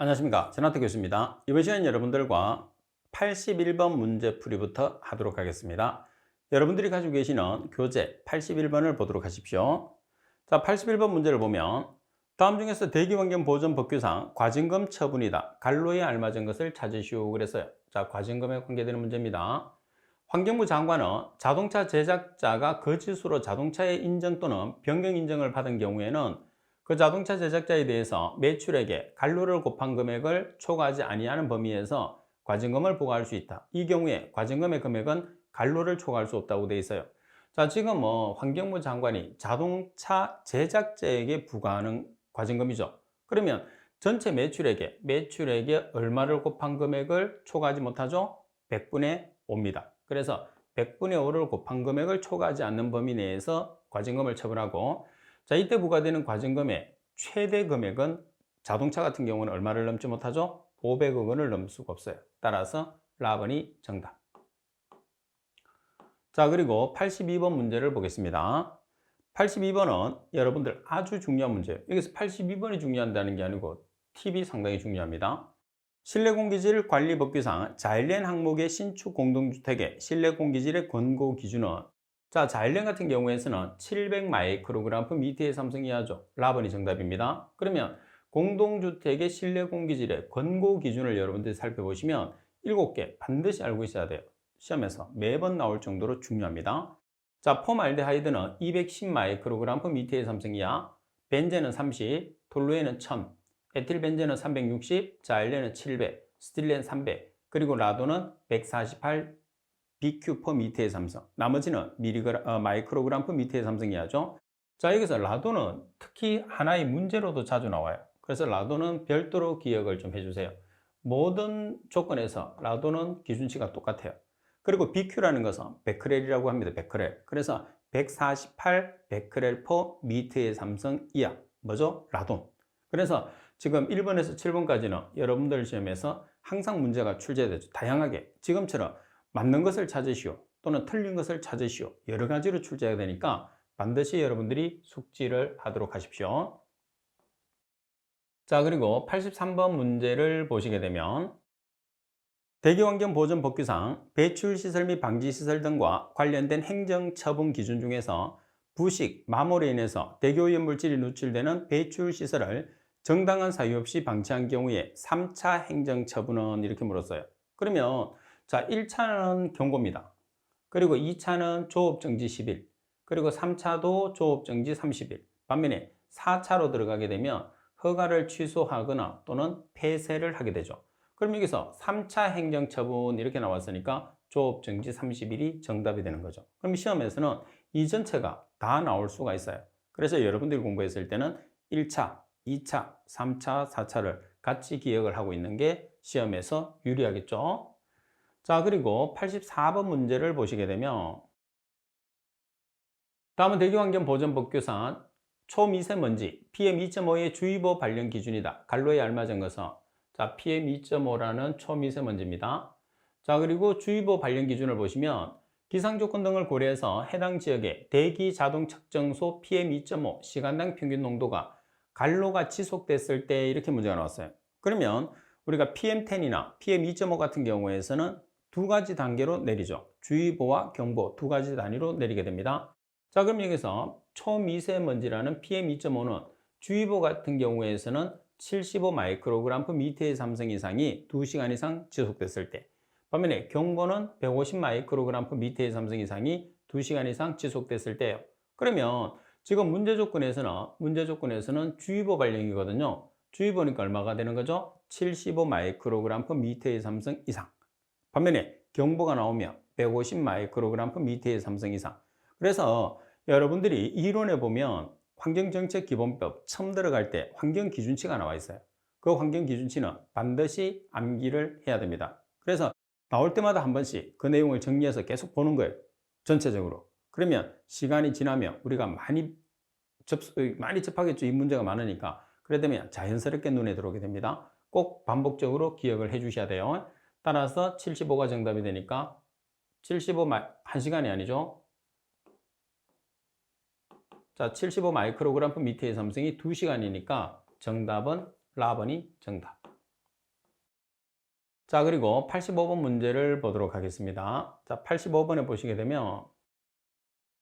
안녕하십니까. 전하태 교수입니다. 이번 시간 여러분들과 81번 문제풀이부터 하도록 하겠습니다. 여러분들이 가지고 계시는 교재 81번을 보도록 하십시오. 자, 81번 문제를 보면 다음 중에서 대기환경보전법규상 과징금 처분이다. 간로에 알맞은 것을 찾으시오. 그랬어요. 자, 과징금에 관계되는 문제입니다. 환경부 장관은 자동차 제작자가 거짓으로 자동차의 인정 또는 변경 인정을 받은 경우에는 그 자동차 제작자에 대해서 매출액에 간로를 곱한 금액을 초과하지 아니하는 범위에서 과징금을 부과할 수 있다. 이 경우에 과징금의 금액은 간로를 초과할 수 없다고 되어 있어요. 자, 지금 환경부 장관이 자동차 제작자에게 부과하는 과징금이죠. 그러면 전체 매출액에 얼마를 곱한 금액을 초과하지 못하죠? 100분의 5입니다. 그래서 100분의 5를 곱한 금액을 초과하지 않는 범위 내에서 과징금을 처분하고, 자, 이때 부과되는 과징금의 최대 금액은 자동차 같은 경우는 얼마를 넘지 못하죠? 500억 원을 넘을 수가 없어요. 따라서 라번이 정답. 자, 그리고 82번 문제를 보겠습니다. 82번은 여러분들 아주 중요한 문제예요. 여기서 82번이 중요하다는 게 아니고 팁이 상당히 중요합니다. 실내공기질 관리법규상 자일렌 항목의 신축 공동주택의 실내공기질의 권고 기준은, 자, 자일렌 같은 경우에서는 700 마이크로그램/미터의 삼성 이하죠. 라번이 정답입니다. 그러면 공동주택의 실내공기질의 권고 기준을 여러분들이 살펴보시면 7개 반드시 알고 있어야 돼요. 시험에서 매번 나올 정도로 중요합니다. 자, 폼알데하이드는 210 마이크로그램/미터의 삼성 이하, 벤젠은 30, 톨루엔은 1000, 에틸벤젠은 360, 자일렌은 700, 스틸렌 300, 그리고 라돈은 148 BQ/m의 삼성. 나머지는 마이크로그램/m의 삼성 이하죠. 자, 여기서 라돈은 특히 하나의 문제로도 자주 나와요. 그래서 라돈은 별도로 기억을 좀 해주세요. 모든 조건에서 라돈은 기준치가 똑같아요. 그리고 BQ라는 것은 베크렐이라고 합니다. 베크렐. 그래서 148 베크렐/m의 삼성 이하. 뭐죠? 라돈. 그래서 지금 1번에서 7번까지는 여러분들 시험에서 항상 문제가 출제되죠. 다양하게. 지금처럼 맞는 것을 찾으시오 또는 틀린 것을 찾으시오. 여러 가지로 출제가 되니까 반드시 여러분들이 숙지를 하도록 하십시오. 자, 그리고 83번 문제를 보시게 되면 대기환경보전법규상 배출시설 및 방지시설 등과 관련된 행정처분 기준 중에서 부식, 마모로 인해서 대기오염물질이 누출되는 배출시설을 정당한 사유 없이 방치한 경우에 3차 행정처분은 이렇게 물었어요. 그러면 자, 1차는 경고입니다. 그리고 2차는 조업정지 10일, 그리고 3차도 조업정지 30일. 반면에 4차로 들어가게 되면 허가를 취소하거나 또는 폐쇄를 하게 되죠. 그럼 여기서 3차 행정처분 이렇게 나왔으니까 조업정지 30일이 정답이 되는 거죠. 그럼 시험에서는 이 전체가 다 나올 수가 있어요. 그래서 여러분들이 공부했을 때는 1차, 2차, 3차, 4차를 같이 기억을 하고 있는 게 시험에서 유리하겠죠. 자, 그리고 84번 문제를 보시게 되면 다음은 대기환경보전법규상 초미세먼지 PM2.5의 주의보 발령 기준이다. 간로에 알맞은 것은, 자, PM2.5라는 초미세먼지입니다. 자, 그리고 주의보 발령 기준을 보시면 기상조건 등을 고려해서 해당 지역의 대기 자동 측정소 PM2.5 시간당 평균 농도가 간로가 지속됐을 때 이렇게 문제가 나왔어요. 그러면 우리가 PM10이나 PM2.5 같은 경우에서는 두 가지 단계로 내리죠. 주의보와 경보 두 가지 단위로 내리게 됩니다. 자, 그럼 여기서 초미세먼지라는 PM2.5는 주의보 같은 경우에서는 75 마이크로그램/m의 삼성 이상이 2시간 이상 지속됐을 때, 반면에 경보는 150 마이크로그램/m의 삼성 이상이 2시간 이상 지속됐을 때예요. 그러면 지금 문제 조건에서는 주의보 발령이거든요. 주의보니까 얼마가 되는 거죠? 75 마이크로그램/m의 삼성 이상. 반면에 경보가 나오면 150 마이크로그램/m의 삼성 이상. 그래서 여러분들이 이론에 보면 환경정책기본법 처음 들어갈 때 환경기준치가 나와 있어요. 그 환경기준치는 반드시 암기를 해야 됩니다. 그래서 나올 때마다 한 번씩 그 내용을 정리해서 계속 보는 거예요. 전체적으로. 그러면 시간이 지나면 우리가 많이 접하겠죠. 이 문제가 많으니까. 그러다 보면 자연스럽게 눈에 들어오게 됩니다. 꼭 반복적으로 기억을 해 주셔야 돼요. 따라서 75가 정답이 되니까 75 1시간이 아니죠. 자, 75 마이크로그램/m의 삼성이 2시간이니까 정답은 라번이 정답. 자, 그리고 85번 문제를 보도록 하겠습니다. 자, 85번에 보시게 되면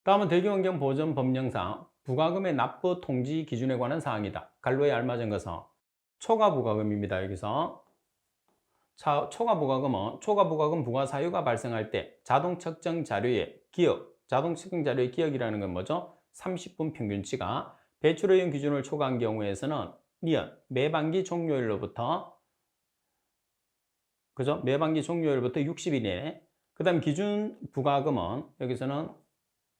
다음은 대기환경 보전 법령상 부가금의 납부 통지 기준에 관한 사항이다. 갈로에 알맞은 것은 초과 부가금입니다. 여기서 초과 부가금 부과 사유가 발생할 때 자동 측정 자료의 기억, 자동 측정 자료의 기억이라는 건 뭐죠? 30분 평균치가 배출오염 기준을 초과한 경우에서는 니은 매반기 종료일로부터 그죠? 매반기 종료일부터 60일 이내. 그 다음 기준 부가금은 여기서는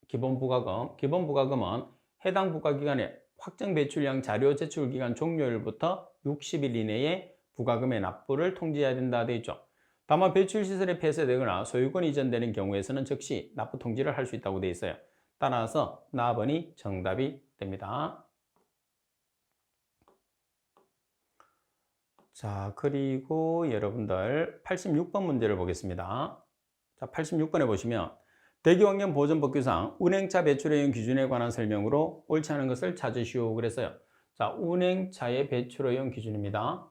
기본 부가금은 해당 부가기간의 확정 배출량 자료 제출 기간 종료일부터 60일 이내에 부가금의 납부를 통지해야 된다 되어 있죠. 다만 배출시설이 폐쇄되거나 소유권이 이전되는 경우에서는 즉시 납부 통지를 할 수 있다고 되어 있어요. 따라서 나번이 정답이 됩니다. 자, 그리고 여러분들 86번 문제를 보겠습니다. 자, 86번에 보시면 대기환경보전법규상 운행차 배출오염 기준에 관한 설명으로 옳지 않은 것을 찾으시오 그랬어요. 자, 운행차의 배출오염 기준입니다.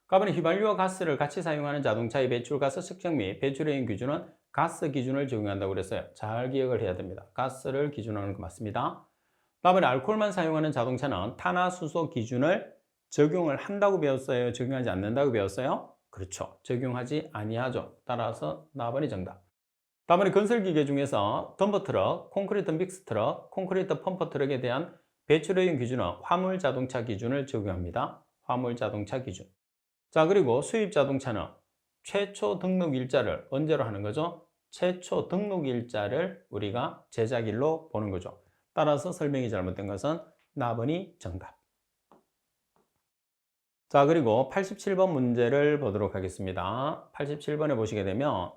가번에 휘발유와 가스를 같이 사용하는 자동차의 배출가스 측정 및 배출오염 기준은 가스 기준을 적용한다고 그랬어요. 잘 기억을 해야 됩니다. 가스를 기준하는 거 맞습니다. 다음에 알코올만 사용하는 자동차는 탄화수소 기준을 적용을 한다고 배웠어요? 적용하지 않는다고 배웠어요? 그렇죠. 적용하지 아니하죠. 따라서 4번이 정답. 다음에 건설기계 중에서 덤퍼트럭, 콘크리트 믹스트럭, 콘크리트 펌퍼트럭에 대한 배출오염 기준은 화물자동차 기준을 적용합니다. 화물자동차 기준. 자, 그리고 수입자동차는 최초 등록 일자를 언제로 하는 거죠? 최초 등록 일자를 우리가 제작일로 보는 거죠. 따라서 설명이 잘못된 것은 4번이 정답. 자, 그리고 87번 문제를 보도록 하겠습니다. 87번에 보시게 되면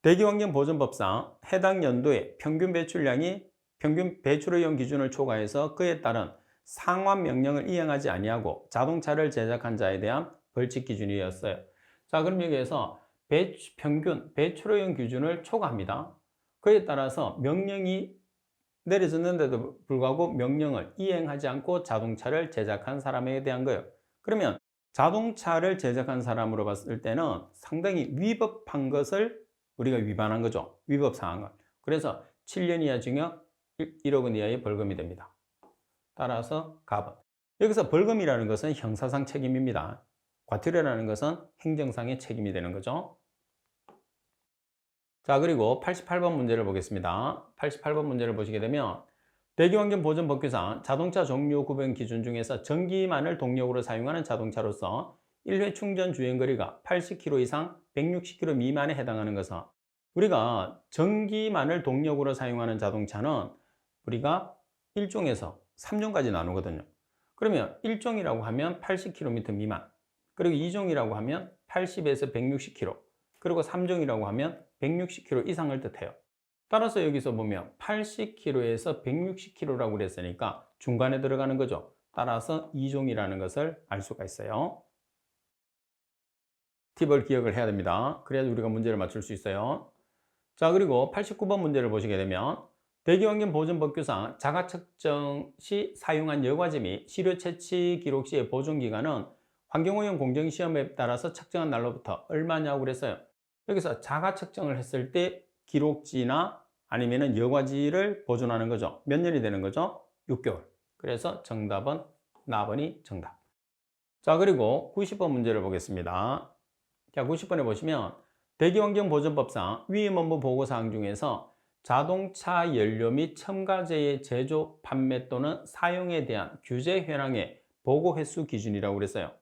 대기환경보전법상 해당 연도의 평균 배출오염 기준을 초과해서 그에 따른 상환 명령을 이행하지 아니하고 자동차를 제작한 자에 대한 벌칙 기준이었어요. 자, 그럼 여기에서 평균 배출오염 기준을 초과합니다. 그에 따라서 명령이 내려졌는데도 불구하고 명령을 이행하지 않고 자동차를 제작한 사람에 대한 거예요. 그러면 자동차를 제작한 사람으로 봤을 때는 상당히 위법한 것을 우리가 위반한 거죠. 위법 사항을. 그래서 7년 이하 징역, 1억 원 이하의 벌금이 됩니다. 따라서 가번. 여기서 벌금이라는 것은 형사상 책임입니다. 과태료라는 것은 행정상의 책임이 되는 거죠. 자, 그리고 88번 문제를 보겠습니다. 88번 문제를 보시게 되면 대기환경보전법규상 자동차 종류 구분 기준 중에서 전기만을 동력으로 사용하는 자동차로서 1회 충전 주행거리가 80km 이상 160km 미만에 해당하는 것은 우리가 전기만을 동력으로 사용하는 자동차는 우리가 1종에서 3종까지 나누거든요. 그러면 1종이라고 하면 80km 미만, 그리고 2종이라고 하면 80에서 160km, 그리고 3종이라고 하면 160km 이상을 뜻해요. 따라서 여기서 보면 80km에서 160km라고 그랬으니까 중간에 들어가는 거죠. 따라서 2종이라는 것을 알 수가 있어요. 팁을 기억을 해야 됩니다. 그래야 우리가 문제를 맞출 수 있어요. 자, 그리고 89번 문제를 보시게 되면 대기환경보전법규상 자가측정 시 사용한 여과지 및 시료 채취 기록 시의 보존기간은 환경오염 공정시험에 따라서 측정한 날로부터 얼마냐고 그랬어요. 여기서 자가측정을 했을 때 기록지나 아니면 여과지를 보존하는 거죠. 몇 년이 되는 거죠? 6개월. 그래서 정답은 4번이 정답. 자, 그리고 90번 문제를 보겠습니다. 자, 90번에 보시면 대기환경보전법상 위임 업무 보고사항 중에서 자동차 연료 및 첨가제의 제조, 판매 또는 사용에 대한 규제 현황의 보고 횟수 기준이라고 그랬어요.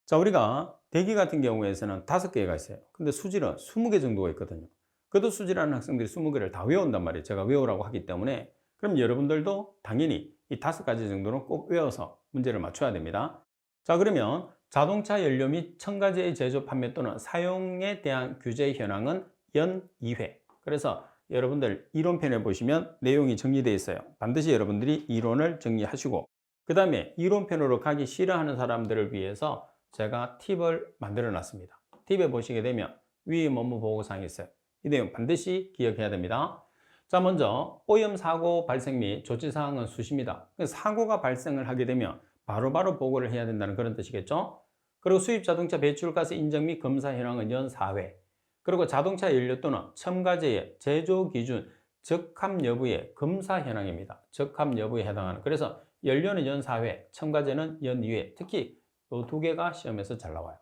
자, 우리가 대기 같은 경우에서는 5개가 있어요. 근데 수질은 20개 정도가 있거든요. 그래도 수질하는 학생들이 20개를 다 외운단 말이에요. 제가 외우라고 하기 때문에. 그럼 여러분들도 당연히 이 5가지 정도는 꼭 외워서 문제를 맞춰야 됩니다. 자, 그러면 자동차 연료 및 첨가제의 제조, 판매 또는 사용에 대한 규제 현황은 연 2회. 그래서 여러분들 이론편에 보시면 내용이 정리되어 있어요. 반드시 여러분들이 이론을 정리하시고 그 다음에 이론편으로 가기 싫어하는 사람들을 위해서 제가 팁을 만들어 놨습니다. 팁에 보시게 되면 위임 업무 보고사항이 있어요. 이 내용 반드시 기억해야 됩니다. 자, 먼저 오염 사고 발생 및 조치사항은 수시입니다. 사고가 발생을 하게 되면 바로바로 보고를 해야 된다는 그런 뜻이겠죠. 그리고 수입 자동차 배출가스 인정 및 검사 현황은 연 4회. 그리고 자동차 연료 또는 첨가제의 제조 기준 적합 여부의 검사 현황입니다. 적합 여부에 해당하는. 그래서 연료는 연 4회, 첨가제는 연 2회. 특히 이 두 개가 시험에서 잘 나와요.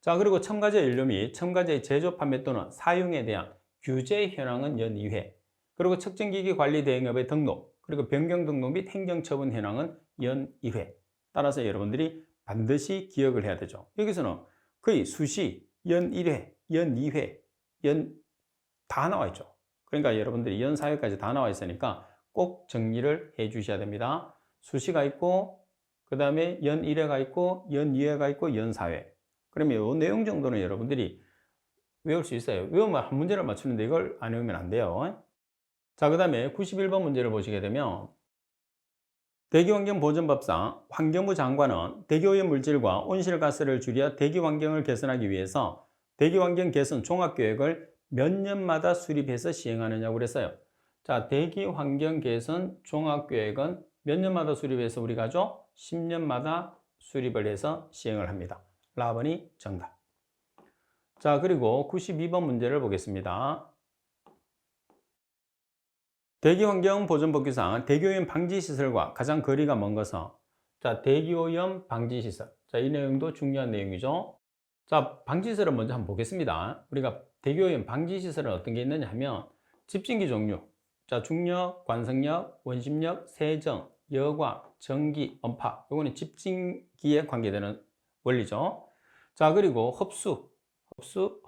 자, 그리고 첨가제 연료 및 첨가제 제조 판매 또는 사용에 대한 규제 현황은 연 2회. 그리고 측정기기 관리 대행업의 등록, 그리고 변경 등록 및 행정처분 현황은 연 1회. 따라서 여러분들이 반드시 기억을 해야 되죠. 여기서는 거의 수시, 연 1회, 연 2회, 연 다 나와 있죠. 그러니까 여러분들이 연 4회까지 다 나와 있으니까 꼭 정리를 해 주셔야 됩니다. 수시가 있고, 그 다음에 연 1회가 있고, 연 2회가 있고, 연 4회. 그러면 이 내용 정도는 여러분들이 외울 수 있어요. 외우면 한 문제를 맞추는데 이걸 안 외우면 안 돼요. 자, 그 다음에 91번 문제를 보시게 되면 대기환경보전법상 환경부 장관은 대기오염 물질과 온실가스를 줄여 대기환경을 개선하기 위해서 대기환경 개선 종합계획을 몇 년마다 수립해서 시행하느냐고 그랬어요. 자, 대기환경 개선 종합계획은 몇 년마다 수립해서 우리가 하죠? 10년마다 수립을 해서 시행을 합니다. 라번이 정답. 자, 그리고 92번 문제를 보겠습니다. 대기환경보전법규상 대기오염 방지시설과 가장 거리가 먼 것은, 자, 대기오염 방지시설. 자, 이 내용도 중요한 내용이죠. 자, 방지시설은 먼저 한번 보겠습니다. 우리가 대기오염 방지시설은 어떤 게 있느냐 하면 집진기 종류, 자, 중력, 관성력, 원심력, 세정, 여과, 전기, 엄파. 이거는 집진기에 관계되는 원리죠. 자, 그리고 흡수,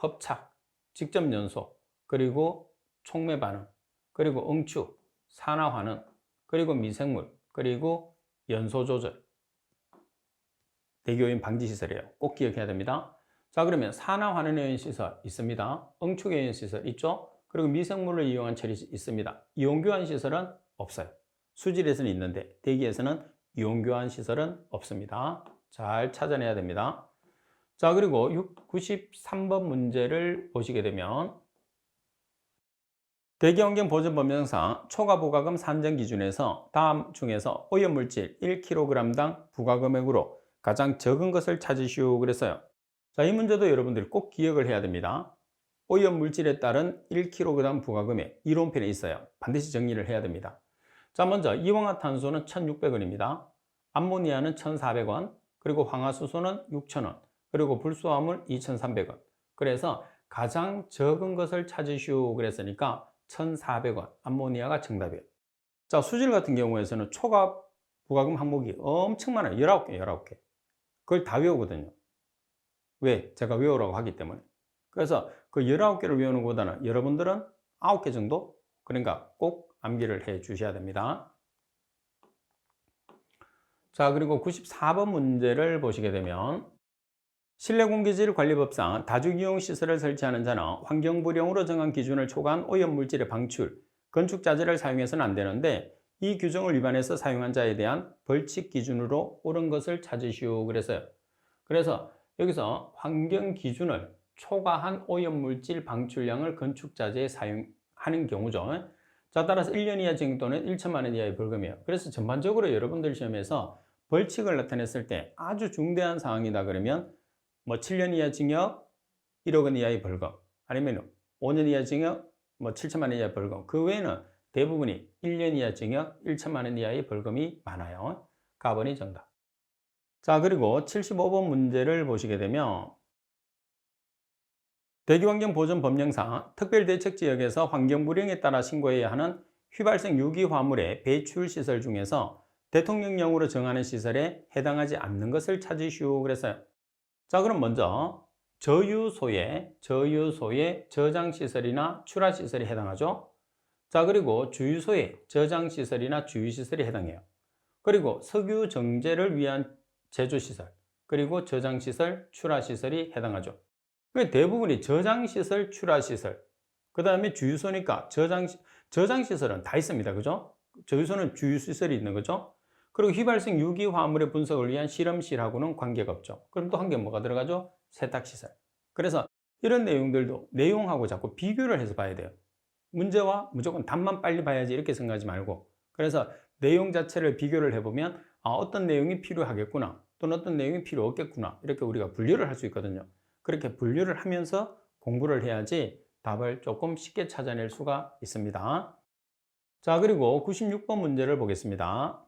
hợp착, 직접 연소, 그리고 촉매 반응, 그리고 응축, 산화 환원, 그리고 미생물, 그리고 연소 조절. 대기오염 방지 시설이에요. 꼭 기억해야 됩니다. 자, 그러면 산화 환원의 시설 있습니다. 응축의 시설 있죠? 그리고 미생물을 이용한 처리 있습니다. 이온 교환 시설은 없어요. 수질에서는 있는데 대기에서는 이온 교환 시설은 없습니다. 잘 찾아내야 됩니다. 자, 그리고 93번 문제를 보시게 되면 대기환경보전법령상 초과부가금 산정 기준에서 다음 중에서 오염물질 1kg당 부가금액으로 가장 적은 것을 찾으시오 그랬어요. 자, 이 문제도 여러분들이 꼭 기억을 해야 됩니다. 오염물질에 따른 1kg 부가금액 이론편에 있어요. 반드시 정리를 해야 됩니다. 자, 먼저 이황화탄소는 1,600원입니다. 암모니아는 1,400원, 그리고 황화수소는 6,000원, 그리고 불소화물 2,300원. 그래서 가장 적은 것을 찾으시오 그랬으니까 1,400원, 암모니아가 정답이에요. 자, 수질 같은 경우에서는 초과 부가금 항목이 엄청 많아요. 19개. 그걸 다 외우거든요. 왜? 제가 외우라고 하기 때문에. 그래서 그 19개를 외우는 것보다는 여러분들은 9개 정도? 그러니까 꼭 암기를 해 주셔야 됩니다. 자, 그리고 94번 문제를 보시게 되면 실내공기질 관리법상 다중이용시설을 설치하는 자는 환경부령으로 정한 기준을 초과한 오염물질의 방출, 건축자재를 사용해서는 안 되는데 이 규정을 위반해서 사용한 자에 대한 벌칙 기준으로 옳은 것을 찾으시오 그랬어요. 그래서 여기서 환경기준을 초과한 오염물질 방출량을 건축자재에 사용하는 경우죠. 자, 따라서 1년 이하 징역 또는 1천만 원 이하의 벌금이에요. 그래서 전반적으로 여러분들 시험에서 벌칙을 나타냈을 때 아주 중대한 사항이다 그러면 뭐 7년 이하 징역, 1억 원 이하의 벌금, 아니면 5년 이하 징역, 뭐 7천만 원 이하의 벌금. 그 외에는 대부분이 1년 이하 징역, 1천만 원 이하의 벌금이 많아요. 가번이 정답. 자, 그리고 75번 문제를 보시게 되면 대기환경보전법령상 특별대책지역에서 환경불량에 따라 신고해야 하는 휘발성 유기화물의 배출시설 중에서 대통령령으로 정하는 시설에 해당하지 않는 것을 찾으시오 그랬어요. 자, 그럼 먼저 저유소에 저장시설이나 출하시설이 해당하죠. 자, 그리고 주유소에 저장시설이나 주유시설이 해당해요. 그리고 석유정제를 위한 제조시설, 그리고 저장시설, 출하시설이 해당하죠. 대부분이 저장시설, 출하시설, 그 다음에 주유소니까 저장시설은 다 있습니다. 그죠? 주유소는 주유시설이 있는 거죠. 그리고 휘발성 유기화물의 분석을 위한 실험실하고는 관계가 없죠. 그럼 또 한 개 뭐가 들어가죠? 세탁시설. 그래서 이런 내용들도 내용하고 자꾸 비교를 해서 봐야 돼요. 문제와 무조건 답만 빨리 봐야지 이렇게 생각하지 말고, 그래서 내용 자체를 비교를 해보면 어떤 내용이 필요하겠구나, 또는 어떤 내용이 필요 없겠구나. 이렇게 우리가 분류를 할 수 있거든요. 그렇게 분류를 하면서 공부를 해야지 답을 조금 쉽게 찾아낼 수가 있습니다. 자, 그리고 96번 문제를 보겠습니다.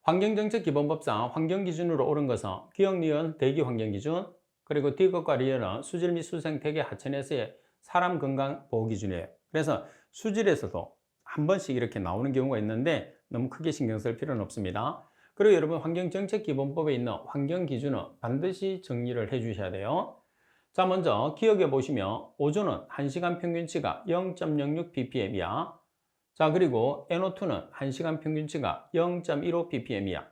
환경정책기본법상 환경기준으로 옳은 것은 기역, 니은, 대기 환경기준, 그리고 디귿과 리을은 수질 및 수생태계 하천에서의 사람 건강 보호 기준이에요. 그래서 수질에서도 한 번씩 이렇게 나오는 경우가 있는데 너무 크게 신경 쓸 필요는 없습니다. 그리고 여러분 환경정책기본법에 있는 환경기준은 반드시 정리를 해 주셔야 돼요. 자, 먼저 기억해 보시면 오존은 1시간 평균치가 0.06ppm이야. 자, 그리고 NO2는 1시간 평균치가 0.15 ppm이야.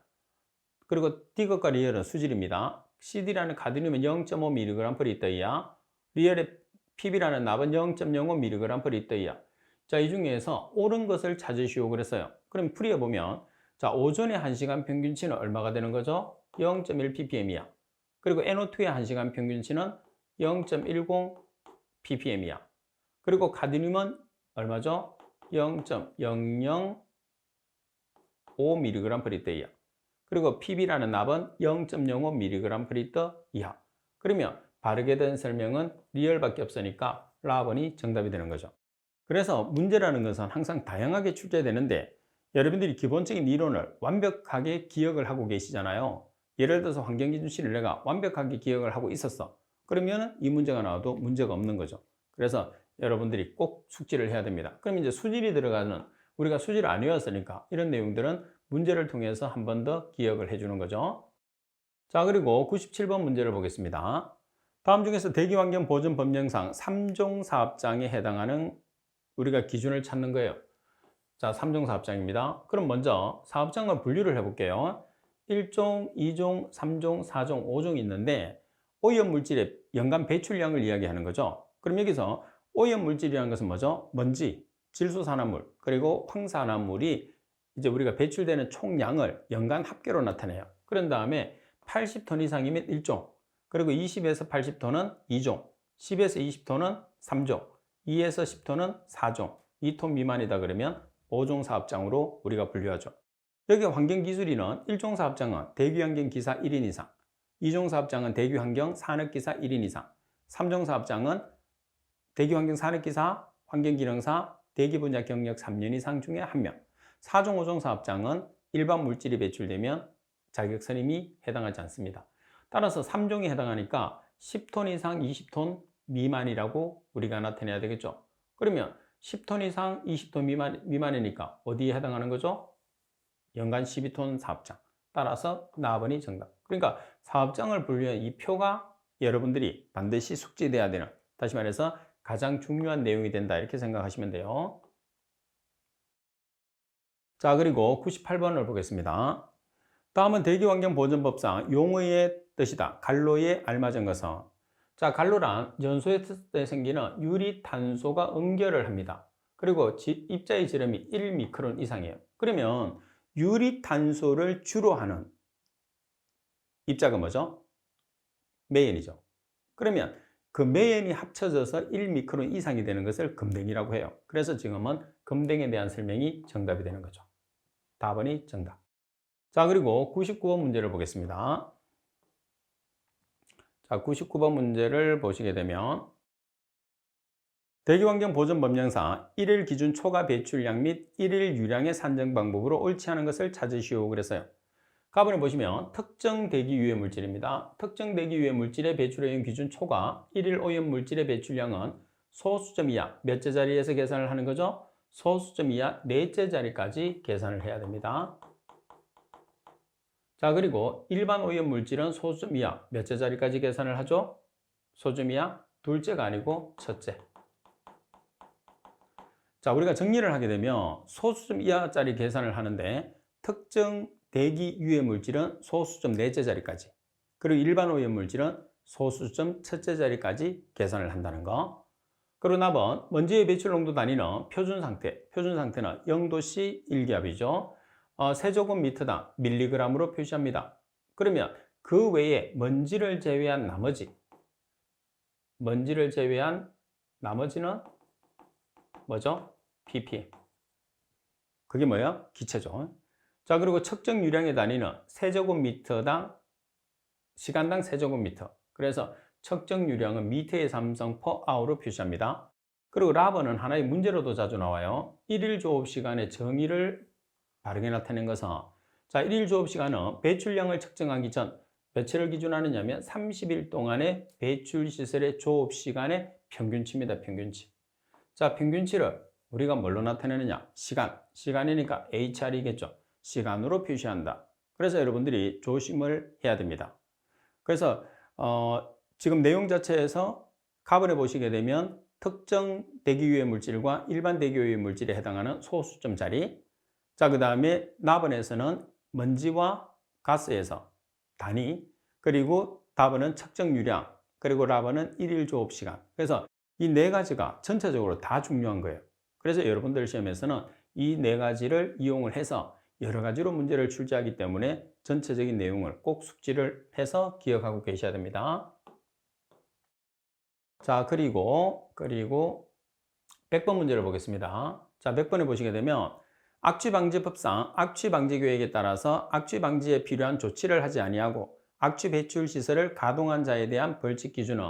그리고 디귿과 리얼은 수질입니다. CD라는 카드뮴은 0.5mg/L이야. 리얼의 PB라는 납은 0.05mg/L이야. 자, 이 중에서 옳은 것을 찾으시오 그랬어요. 그럼 풀이해 보면 자, 오존의 1시간 평균치는 얼마가 되는 거죠? 0.1 ppm이야. 그리고 NO2의 1시간 평균치는 0.10 ppm이야. 그리고 카드뮴은 얼마죠? 0.005mg/L이야. 그리고 PB라는 납은 0.05mg/L 이하. 그러면 바르게 된 설명은 리얼밖에 없으니까 라번이 정답이 되는 거죠. 그래서 문제라는 것은 항상 다양하게 출제되는데 여러분들이 기본적인 이론을 완벽하게 기억을 하고 계시잖아요. 예를 들어서 환경기준식을 내가 완벽하게 기억을 하고 있었어. 그러면 이 문제가 나와도 문제가 없는 거죠. 그래서 여러분들이 꼭 숙지를 해야 됩니다. 그럼 이제 수질이 들어가는 우리가 수질 안 외웠으니까 이런 내용들은 문제를 통해서 한 번 더 기억을 해주는 거죠. 자, 그리고 97번 문제를 보겠습니다. 다음 중에서 대기환경보전법령상 3종 사업장에 해당하는 우리가 기준을 찾는 거예요. 자, 3종 사업장입니다. 그럼 먼저 사업장을 분류를 해볼게요. 1종, 2종, 3종, 4종, 5종이 있는데 오염물질의 연간 배출량을 이야기하는 거죠. 그럼 여기서 오염물질이라는 것은 뭐죠? 먼지, 질소산화물, 그리고 황산화물이 이제 우리가 배출되는 총량을 연간 합계로 나타내요. 그런 다음에 80톤 이상이면 1종, 그리고 20에서 80톤은 2종, 10에서 20톤은 3종, 2에서 10톤은 4종, 2톤 미만이다 그러면 5종 사업장으로 우리가 분류하죠. 여기 환경기술인은 1종 사업장은 대기환경기사 1인 이상, 2종 사업장은 대기환경 산업기사 1인 이상, 3종 사업장은 대기환경 산업기사, 환경기능사, 대기분야 경력 3년 이상 중에 1명, 4종, 5종 사업장은 일반 물질이 배출되면 자격 선임이 해당하지 않습니다. 따라서 3종에 해당하니까 10톤 이상 20톤 미만이라고 우리가 나타내야 되겠죠. 그러면 10톤 이상 20톤 미만이니까 어디에 해당하는 거죠? 연간 12톤 사업장. 따라서 나번이 정답. 그러니까 사업장을 분류한 이 표가 여러분들이 반드시 숙지돼야 되는, 다시 말해서 가장 중요한 내용이 된다 이렇게 생각하시면 돼요. 자, 그리고 98번을 보겠습니다. 다음은 대기환경보전법상 용어의 뜻이다. 갈로에 알맞은 것은. 자, 갈로란 연소했을 때 생기는 유리탄소가 응결을 합니다. 그리고 입자의 지름이 1미크론 이상이에요. 그러면 유리탄소를 주로 하는 입자가 뭐죠? 매연이죠. 그러면 그 매연이 합쳐져서 1미크론 이상이 되는 것을 금댕이라고 해요. 그래서 지금은 금댕에 대한 설명이 정답이 되는 거죠. 답은이 정답. 자, 그리고 99번 문제를 보겠습니다. 자, 99번 문제를 보시게 되면 대기환경보전법령상 1일 기준 초과 배출량 및 1일 유량의 산정 방법으로 옳지 않은 것을 찾으시오 그랬어요. 가번을 보시면 특정 대기 유해 물질입니다. 특정 대기 유해 물질의 배출오염 기준 초과 1일 오염 물질의 배출량은 소수점 이하 몇째 자리에서 계산을 하는 거죠? 소수점 이하 넷째 자리까지 계산을 해야 됩니다. 자, 그리고 일반 오염 물질은 소수점 이하 몇째 자리까지 계산을 하죠? 소수점 이하 둘째가 아니고 첫째. 자, 우리가 정리를 하게 되면 소수점 이하짜리 계산을 하는데 특정 대기 유해 물질은 소수점 넷째 자리까지, 그리고 일반 오염 물질은 소수점 첫째 자리까지 계산을 한다는 거. 그리고 답은 먼지의 배출 농도 단위는 표준 상태는 0도씨 1기압이죠. 세제곱미터당 밀리그램으로 표시합니다. 그러면 그 외에 먼지를 제외한 나머지는 뭐죠? ppm. 그게 뭐예요? 기체죠. 자, 그리고 측정 유량의 단위는 세제곱미터당 시간당 세제곱미터. 그래서 측정 유량은 미터의 삼성 per hour로 표시합니다. 그리고 라버는 하나의 문제로도 자주 나와요. 1일 조업 시간의 정의를 바르게 나타낸 것은, 자, 1일 조업 시간은 배출량을 측정하기 전 며칠을 기준하느냐면 30일 동안의 배출 시설의 조업 시간의 평균치입니다. 평균치. 자, 평균치를 우리가 뭘로 나타내느냐? 시간이니까 HR이겠죠. 시간으로 표시한다. 그래서 여러분들이 조심을 해야 됩니다. 그래서 지금 내용 자체에서 카본에 보시게 되면 특정 대기유해 물질과 일반 대기유해 물질에 해당하는 소수점 자리, 자, 그 다음에 나번에서는 먼지와 가스에서 단위, 그리고 답은 측정 유량, 그리고 라번은 1일 조업 시간. 그래서 이 네 가지가 전체적으로 다 중요한 거예요. 그래서 여러분들 시험에서는 이 네 가지를 이용을 해서 여러 가지로 문제를 출제하기 때문에 전체적인 내용을 꼭 숙지를 해서 기억하고 계셔야 됩니다. 자, 그리고 100번 문제를 보겠습니다. 자, 100번에 보시게 되면 악취방지법상 악취방지계획에 따라서 악취방지에 필요한 조치를 하지 아니하고 악취 배출 시설을 가동한 자에 대한 벌칙 기준은,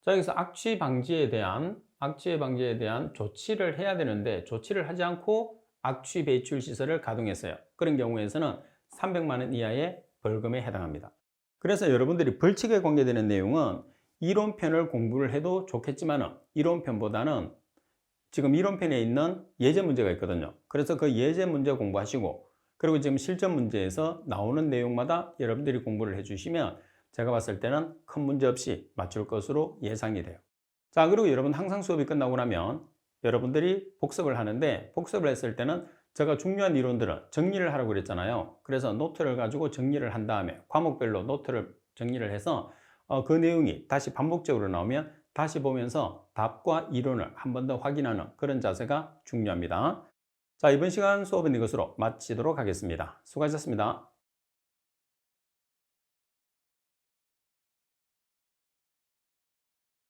자, 여기서 악취방지에 대한 조치를 해야 되는데 조치를 하지 않고 악취 배출 시설을 가동했어요. 그런 경우에서는 300만 원 이하의 벌금에 해당합니다. 그래서 여러분들이 벌칙에 관계되는 내용은 이론편을 공부를 해도 좋겠지만 이론편보다는 지금 이론편에 있는 예제 문제가 있거든요. 그래서 그 예제 문제 공부하시고, 그리고 지금 실전 문제에서 나오는 내용마다 여러분들이 공부를 해주시면 제가 봤을 때는 큰 문제 없이 맞출 것으로 예상이 돼요. 자, 그리고 여러분 항상 수업이 끝나고 나면 여러분들이 복습을 하는데, 복습을 했을 때는 제가 중요한 이론들은 정리를 하라고 그랬잖아요. 그래서 노트를 가지고 정리를 한 다음에 과목별로 노트를 정리를 해서 그 내용이 다시 반복적으로 나오면 다시 보면서 답과 이론을 한 번 더 확인하는 그런 자세가 중요합니다. 자, 이번 시간 수업은 이것으로 마치도록 하겠습니다. 수고하셨습니다.